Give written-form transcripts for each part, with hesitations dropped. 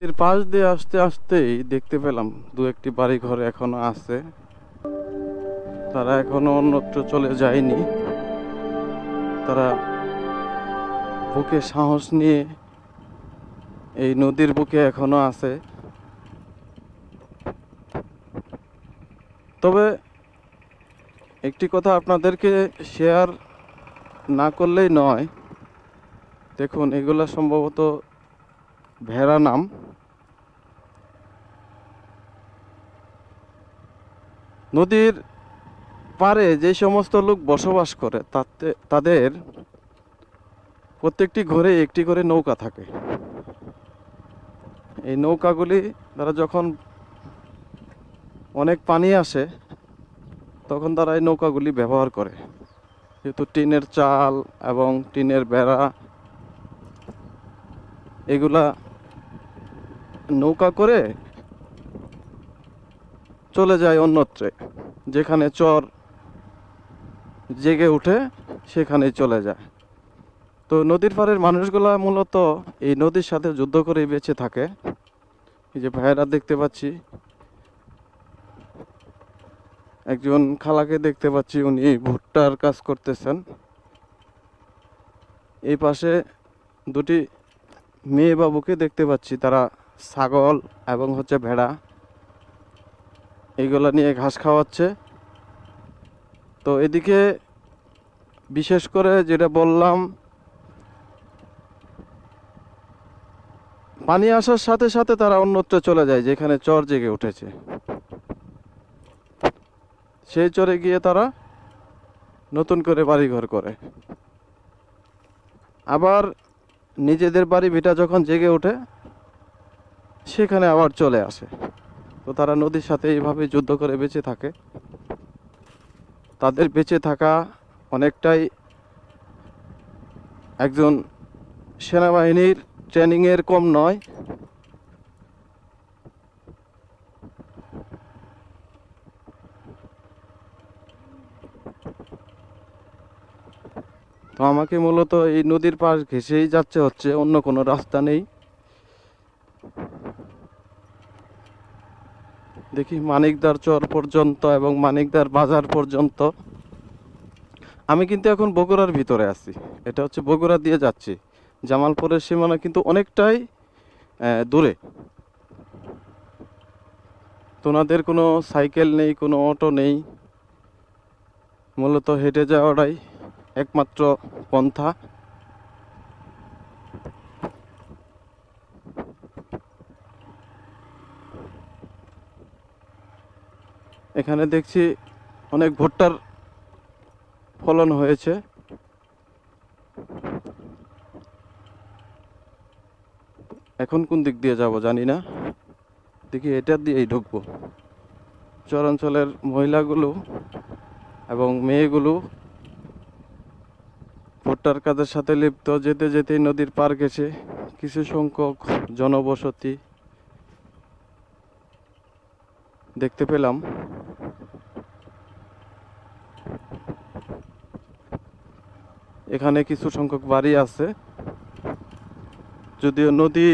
এর পাশ দিয়ে আসতে আসতেই দেখতে পেলাম দু একটি বাড়ি ঘর এখনো আছে। তারা এখনো অন্যত্র চলে যায়নি। তারা বুকে সাহস নিয়ে এই নদীর বুকে এখনো আছে। তবে একটি কথা আপনাদেরকে শেয়ার না করলেই নয়। দেখুন, এগুলা সম্ভবত ভেড়া নাম। নদীর পাড়ে যে সমস্ত লোক বসবাস করে তাদের প্রত্যেকটি ঘরে একটি করে নৌকা থাকে। এই নৌকাগুলি তারা যখন অনেক পানি আসে তখন তারা এই নৌকাগুলি ব্যবহার করে। যেহেতু টিনের চাল এবং টিনের বেড়া, এগুলা নৌকা করে চলে যায় অন্যত্রে। যেখানে চর জেগে উঠে সেখানেই চলে যায়। তো নদীর পাড়ের মানুষগুলা মূলত এই নদীর সাথে যুদ্ধ করে বেঁচে থাকে। এই যে ভাইয়েরা দেখতে পাচ্ছি, একজন খালাকে দেখতে পাচ্ছি, উনি ভুট্টার কাজ করতেছেন। এই পাশে দুটি মেয়ে বাবুকে দেখতে পাচ্ছি, তারা ছাগল এবং ভেড়া এইগুলা নিয়ে ঘাস খাওয়াচ্ছে। তো এদিকে বিশেষ করে যেটা বললাম, পানি আসার সাথে সাথে তারা অন্যত্র চলে যায় যেখানে চর জেগে উঠেছে। সেই চরে গিয়ে তারা নতুন করে বাড়িঘর করে। আবার নিজেদের বাড়ি ভিটা যখন জেগে ওঠে সেখানে আবার চলে আসে। তো তারা নদীর সাথে এইভাবে যুদ্ধ করে বেঁচে থাকে। তাদের বেঁচে থাকা অনেকটাই একজন সেনাবাহিনীর ট্রেনিংয়ের কম নয়। তো আমাকে মূলত এই নদীর পাশ ঘেঁষেই যাচ্ছে হচ্ছে, অন্য কোনো রাস্তা নেই। দেখি মানিকদার চর পর্যন্ত এবং মানিকদার বাজার পর্যন্ত। আমি কিন্তু এখন বগুড়ার ভিতরে আছি। এটা হচ্ছে বগুড়া দিয়ে যাচ্ছি। জামালপুরের সীমানা কিন্তু অনেকটাই দূরে। তোনাদের কোনো সাইকেল নেই, কোনো অটো নেই, মূলত হেঁটে যাওয়াটাই একমাত্র পন্থা। এখানে দেখছি অনেক ভুট্টার ফলন হয়েছে। এখন কোন দিক দিয়ে যাব জানি না, দেখি এটা দিয়েই ঢুকবো। চরাঞ্চলের মহিলাগুলো এবং মেয়েগুলো ভুট্টার কাজের সাথে লিপ্ত। যেতে যেতেই নদীর পার ঘেঁষে কিছু সংখ্যক জনবসতি দেখতে পেলাম। এখানে কিছু সংখ্যক বাড়ি আছে, যদিও নদী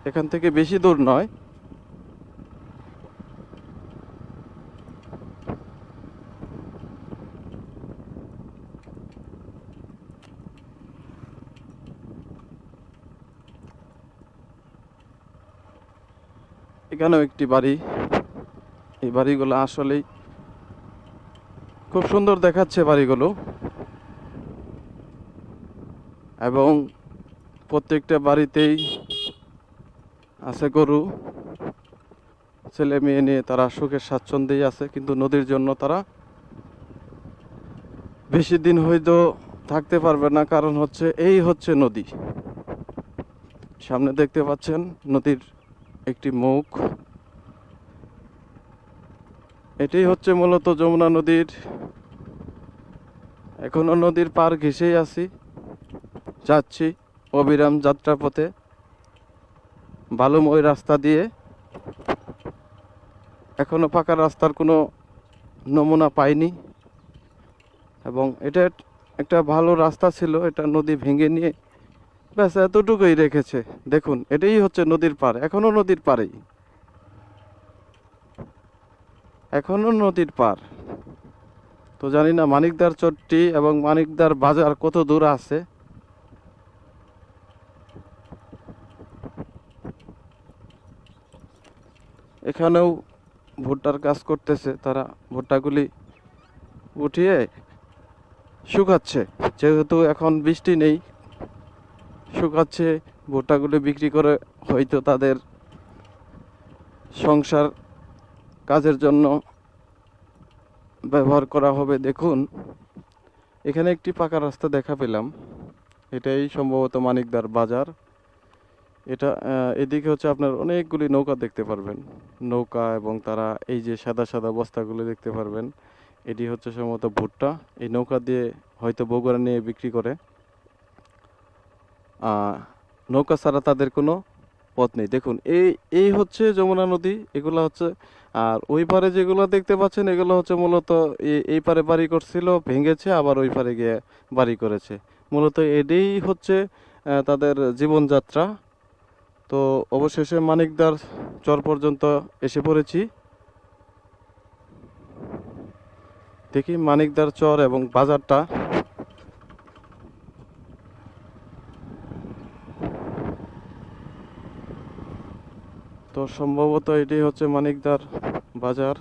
এখান থেকে বেশি দূর নয়। এখানেও একটি বাড়ি। এই বাড়িগুলো আসলেই খুব সুন্দর দেখাচ্ছে বাড়িগুলো, এবং প্রত্যেকটা বাড়িতেই আছে গরু। ছেলে মেয়ে নিয়ে তারা সুখের স্বাচ্ছন্দ্যেই আছে, কিন্তু নদীর জন্য তারা বেশি দিন হয়তো থাকতে পারবে না। কারণ হচ্ছে এই হচ্ছে নদী। সামনে দেখতে পাচ্ছেন নদীর একটি মুখ। এটাই হচ্ছে মূলত যমুনা নদীর। এখনো নদীর পার ঘেঁষেই আছি, যাচ্ছি অবিরাম যাত্রাপথে বালুময় রাস্তা দিয়ে। এখনো পাকা রাস্তার কোনো নমুনা পাইনি, এবং এটা একটা ভালো রাস্তা ছিল। এটা নদী ভেঙে নিয়ে ব্যাস এতটুকুই রেখেছে। দেখুন, এটাই হচ্ছে নদীর পাড়, এখনো নদীর পাড়েই, এখনো নদীর পাড়। তো জানি না মানিকদার চট্টি এবং মানিকদার বাজার কত দূর আছে। এখানেও ভুট্টার কাজ করতেছে তারা, ভুট্টাগুলি উঠিয়ে শুকাচ্ছে, যেহেতু এখন বৃষ্টি নেই, শুকাচ্ছে। ভুট্টাগুলি বিক্রি করে হয়তো তাদের সংসার কাজের জন্য ব্যবহার করা হবে। দেখুন, এখানে একটি পাকা রাস্তা দেখা পেলাম, এটাই সম্ভবত মানিকদার বাজার। এটা এদিকে হচ্ছে আপনার অনেকগুলি নৌকা দেখতে পারবেন, নৌকা, এবং তারা এই যে সাদা সাদা বস্তাগুলো দেখতে পারবেন, এটি হচ্ছে সম্ভবত ভুট্টা। এই নৌকা দিয়ে হয়তো বগুড়া নিয়ে বিক্রি করে। নৌকা ছাড়া তাদের কোনো পথ নেই। দেখুন, এই হচ্ছে যমুনা নদী, এগুলো হচ্ছে। আর ওই পারে যেগুলো দেখতে পাচ্ছেন, এগুলো হচ্ছে মূলত এই পারে বাড়ি করছিল, ভেঙেছে, আবার ওই পারে গিয়ে বাড়ি করেছে। মূলত এটাই হচ্ছে তাদের জীবনযাত্রা। তো অবশেষে মানিকদার চর পর্যন্ত এসে পড়েছি। দেখি মানিকদার চর এবং বাজারটা। তো সম্ভবত এটাই হচ্ছে মানিকদার বাজার।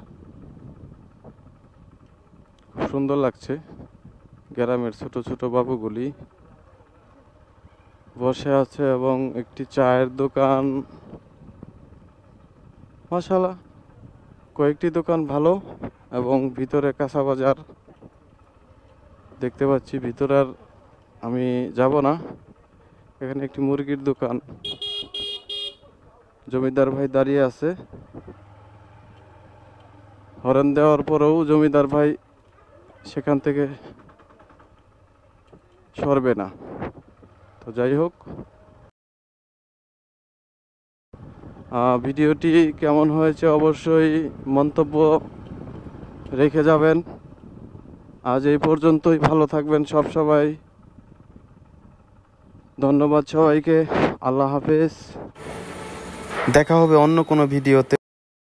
খুব সুন্দর লাগছে, গ্রামের ছোট ছোট বাবুগুলি বসে আছে এবং একটি চায়ের দোকান, মাশাআল্লাহ কয়েকটি দোকান ভালো, এবং ভিতরে কাঁচা বাজার দেখতে পাচ্ছি। ভিতরে আর আমি যাব না। এখানে একটি মুরগির দোকান, জমিদার ভাই দাঁড়িয়ে আছে, হরেন দেওয়ার পরেও জমিদার ভাই সেখান থেকে সরবে না। তো যাই হোক, ভিডিওটি কেমন হয়েছে অবশ্যই মন্তব্য রেখে যাবেন। আজ এই পর্যন্তই, ভালো থাকবেন সবাই। ধন্যবাদ সবাইকে, আল্লাহ হাফেজ। দেখা হবে অন্য কোনো ভিডিওতে।